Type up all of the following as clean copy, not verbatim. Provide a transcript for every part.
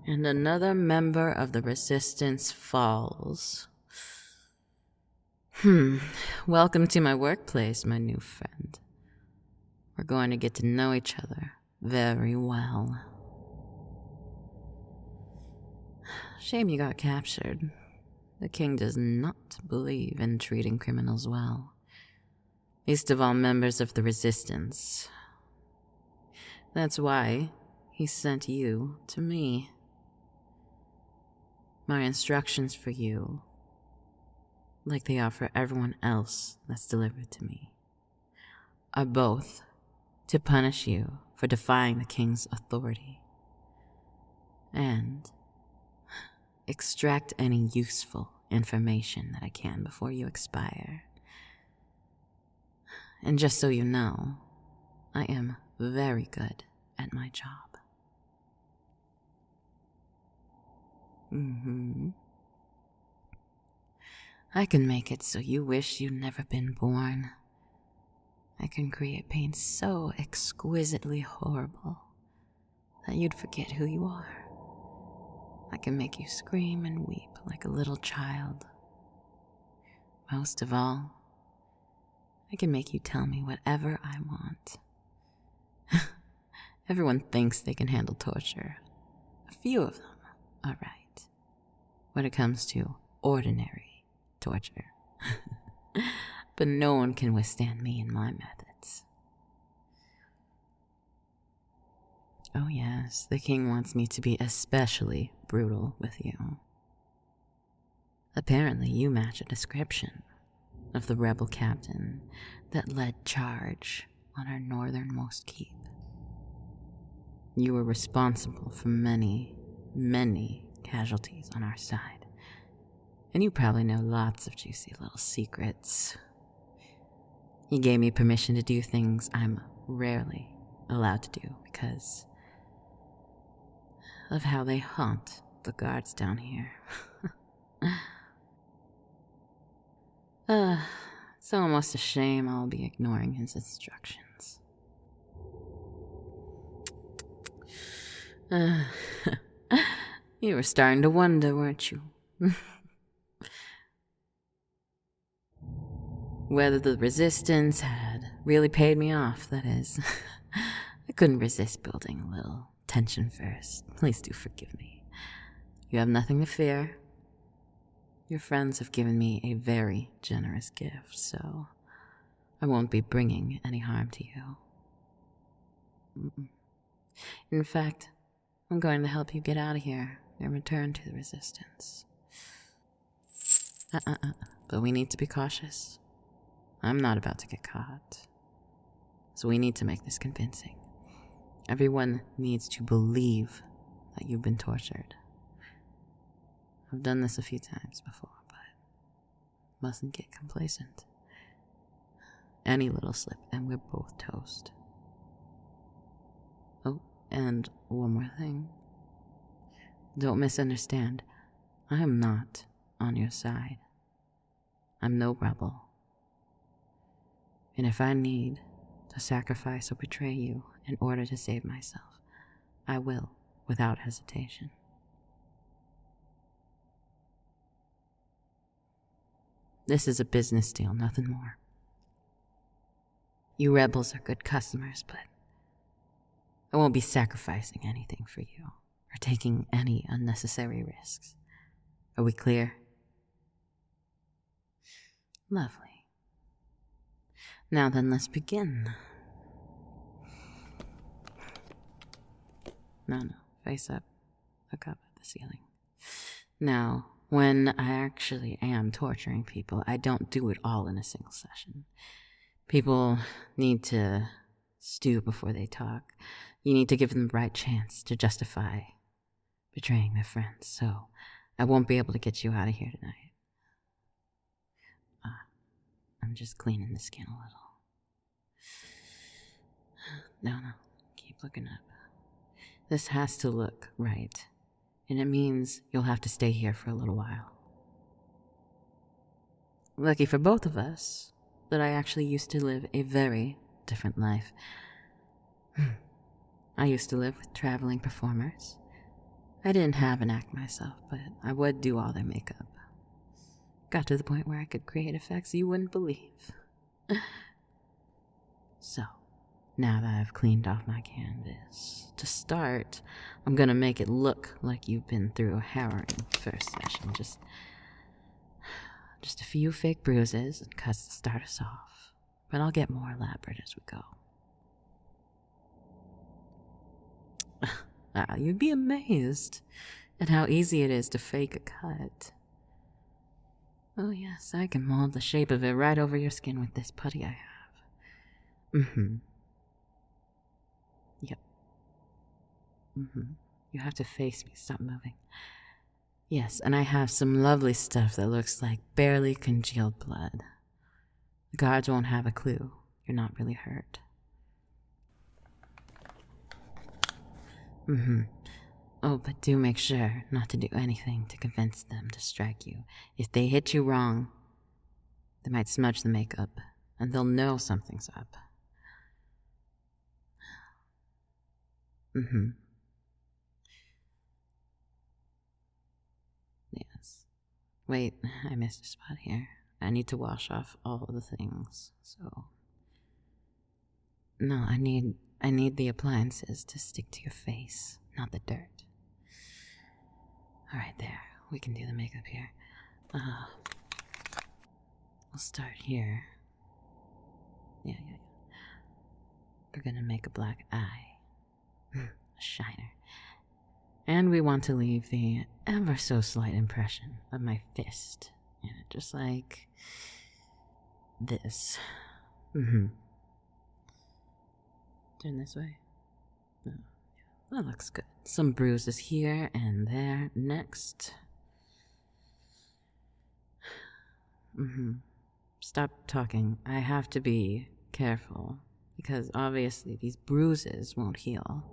And another member of the Resistance falls. Welcome to my workplace, my new friend. We're going to get to know each other very well. Shame you got captured. The king does not believe in treating criminals well. Least of all members of the Resistance. That's why he sent you to me. My instructions for you, like they are for everyone else that's delivered to me, are both to punish you for defying the king's authority and extract any useful information that I can before you expire. And just so you know, I am very good at my job. I can make it so you wish you'd never been born. I can create pain so exquisitely horrible that you'd forget who you are. I can make you scream and weep like a little child. Most of all, I can make you tell me whatever I want. Everyone thinks they can handle torture. A few of them are right. When it comes to ordinary torture. But no one can withstand me and my methods. Oh yes, the king wants me to be especially brutal with you. Apparently you match a description of the rebel captain that led charge on our northernmost keep. You were responsible for many, many casualties on our side, and you probably know lots of juicy little secrets. You gave me permission to do things I'm rarely allowed to do because of how they haunt the guards down here. It's almost a shame I'll be ignoring his instructions. You were starting to wonder, weren't you? Whether the Resistance had really paid me off, that is. I couldn't resist building a little tension first. Please do forgive me. You have nothing to fear. Your friends have given me a very generous gift, so I won't be bringing any harm to you. In fact, I'm going to help you get out of here and return to the Resistance. But we need to be cautious. I'm not about to get caught. So we need to make this convincing. Everyone needs to believe that you've been tortured. I've done this a few times before, but mustn't get complacent. Any little slip and we're both toast. Oh, and one more thing. Don't misunderstand. I am not on your side. I'm no rebel. And if I need to sacrifice or betray you in order to save myself, I will, without hesitation. This is a business deal, nothing more. You rebels are good customers, but I won't be sacrificing anything for you or taking any unnecessary risks. Are we clear? Lovely. Now then, let's begin. No, face up. Look up at the ceiling. Now, when I actually am torturing people, I don't do it all in a single session. People need to stew before they talk. You need to give them the right chance to justify betraying their friends, so I won't be able to get you out of here tonight. I'm just cleaning the skin a little. No, keep looking up. This has to look right, and it means you'll have to stay here for a little while. Lucky for both of us that I actually used to live a very different life. I used to live with traveling performers. I didn't have an act myself, but I would do all their makeup. Got to the point where I could create effects you wouldn't believe. So, now that I've cleaned off my canvas, to start, I'm gonna make it look like you've been through a harrowing first session. Just a few fake bruises and cuts to start us off, but I'll get more elaborate as we go. You'd be amazed at how easy it is to fake a cut. Oh yes, I can mold the shape of it right over your skin with this putty I have. Yep. You have to face me, stop moving. Yes, and I have some lovely stuff that looks like barely congealed blood. The guards won't have a clue. You're not really hurt. Oh, but do make sure not to do anything to convince them to strike you. If they hit you wrong, they might smudge the makeup, and they'll know something's up. Yes. Wait, I missed a spot here. I need to wash off all of the things, so... No, I need the appliances to stick to your face, not the dirt. Alright, there. We can do the makeup here. We'll start here. Yeah. We're gonna make a black eye. A shiner. And we want to leave the ever so slight impression of my fist in it, just like this. Turn this way. Oh, yeah, that looks good. Some bruises here and there. Next. Stop talking. I have to be careful, because obviously these bruises won't heal.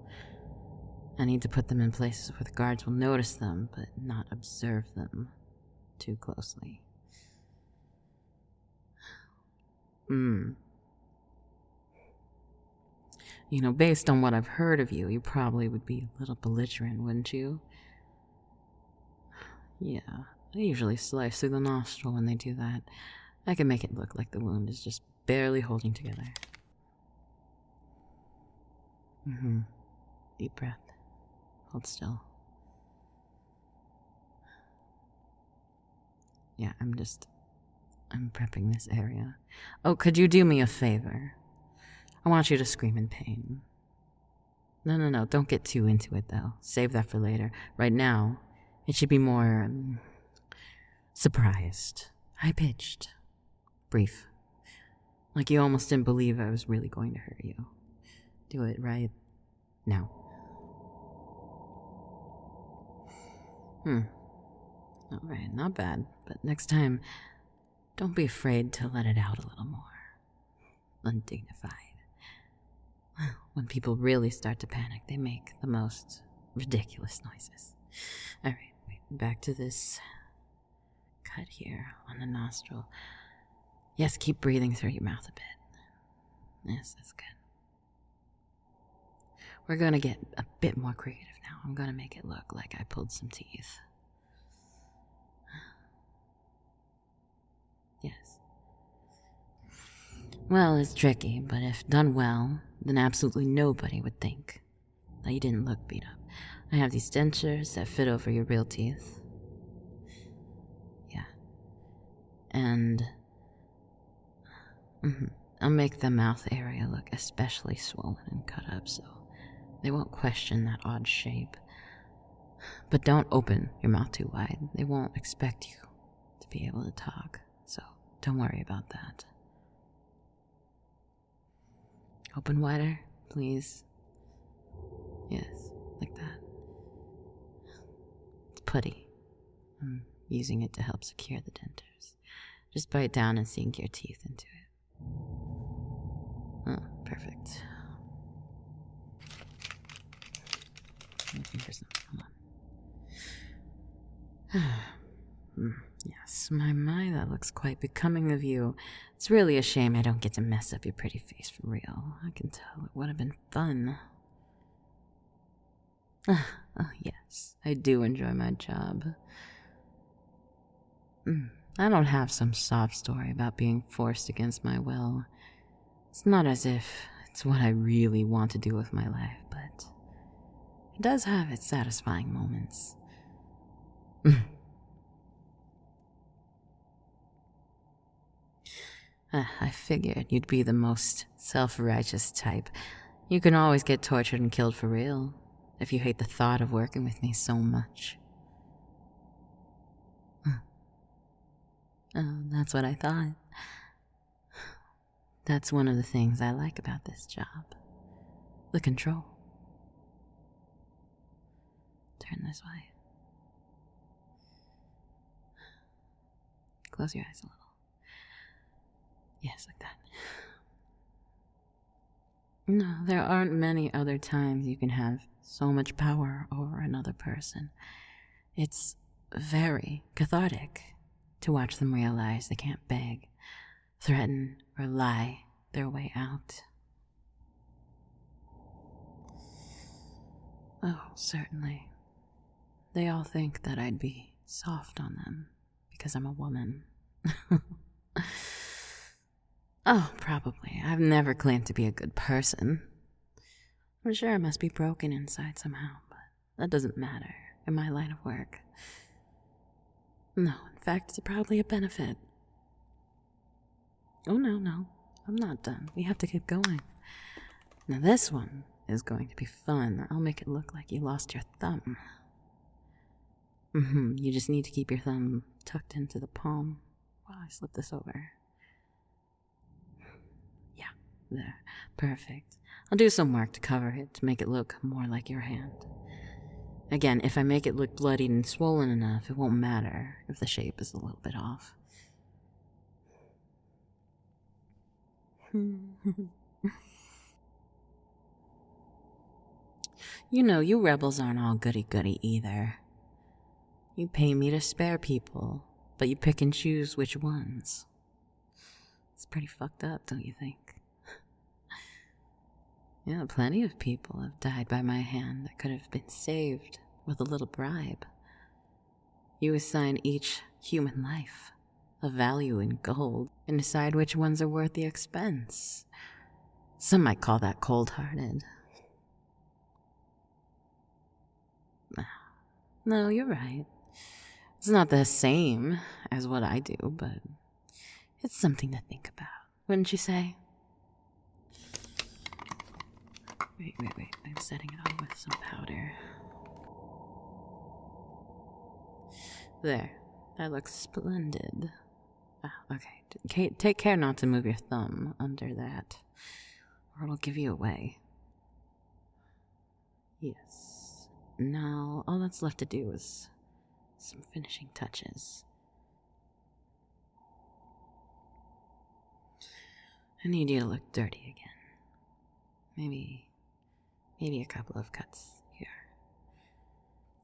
I need to put them in places where the guards will notice them, but not observe them too closely. You know, based on what I've heard of you, you probably would be a little belligerent, wouldn't you? Yeah, they usually slice through the nostril when they do that. I can make it look like the wound is just barely holding together. Deep breath. Hold still. Yeah, I'm prepping this area. Oh, could you do me a favor? I want you to scream in pain. No, don't get too into it, though. Save that for later. Right now, it should be more... surprised. High-pitched. Brief. Like you almost didn't believe I was really going to hurt you. Do it right now. Alright, not bad. But next time, don't be afraid to let it out a little more. Undignified. When people really start to panic, they make the most ridiculous noises. Alright, back to this cut here on the nostril. Yes, keep breathing through your mouth a bit. Yes, that's good. We're gonna get a bit more creative now. I'm gonna make it look like I pulled some teeth. Yes. Well, it's tricky, but if done well, then absolutely nobody would think that you didn't look beat up. I have these dentures that fit over your real teeth. Yeah. And... I'll make the mouth area look especially swollen and cut up, so they won't question that odd shape. But don't open your mouth too wide. They won't expect you to be able to talk, so don't worry about that. Open wider, please. Yes, like that. It's putty. I'm using it to help secure the dentures. Just bite down and sink your teeth into it. Oh, perfect. Looking for something. Come on. Yes, my, that looks quite becoming of you. It's really a shame I don't get to mess up your pretty face for real. I can tell it would have been fun. Oh, yes. I do enjoy my job. I don't have some sob story about being forced against my will. It's not as if it's what I really want to do with my life, but it does have its satisfying moments. I figured you'd be the most self-righteous type. You can always get tortured and killed for real, if you hate the thought of working with me so much. Oh, that's what I thought. That's one of the things I like about this job. The control. Turn this way. Close your eyes a little. Yes, like that. No, there aren't many other times you can have so much power over another person. It's very cathartic to watch them realize they can't beg, threaten, or lie their way out. Oh, certainly. They all think that I'd be soft on them because I'm a woman. Oh, probably. I've never claimed to be a good person. I'm sure I must be broken inside somehow, but that doesn't matter in my line of work. No, in fact, it's probably a benefit. Oh, no, I'm not done. We have to keep going. Now this one is going to be fun. I'll make it look like you lost your thumb. You just need to keep your thumb tucked into the palm. Wow, I slipped this over. Yeah, there. Perfect. I'll do some work to cover it, to make it look more like your hand. Again, if I make it look bloodied and swollen enough, it won't matter if the shape is a little bit off. You know, you rebels aren't all goody-goody either. You pay me to spare people, but you pick and choose which ones. It's pretty fucked up, don't you think? Yeah, plenty of people have died by my hand that could have been saved with a little bribe. You assign each human life a value in gold and decide which ones are worth the expense. Some might call that cold-hearted. No, you're right. It's not the same as what I do, but it's something to think about, wouldn't you say? Wait. I'm setting it on with some powder. There. That looks splendid. Okay. Take care not to move your thumb under that, or it'll give you away. Yes. Now, all that's left to do is some finishing touches. I need you to look dirty again. Maybe a couple of cuts here.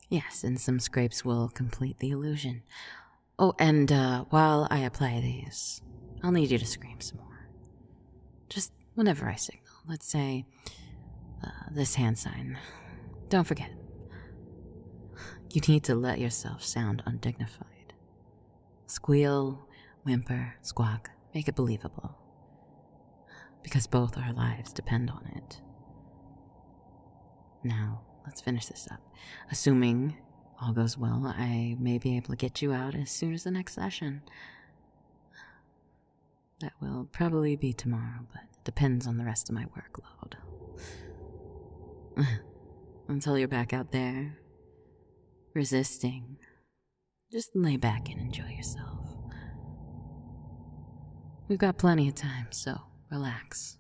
Yes, and some scrapes will complete the illusion. Oh, and while I apply these, I'll need you to scream some more. Just whenever I signal. Let's say, this hand sign. Don't forget. You need to let yourself sound undignified. Squeal, whimper, squawk. Make it believable. Because both our lives depend on it. Now, let's finish this up. Assuming all goes well, I may be able to get you out as soon as the next session. That will probably be tomorrow, but it depends on the rest of my workload. Until you're back out there, resisting, just lay back and enjoy yourself. We've got plenty of time, so relax.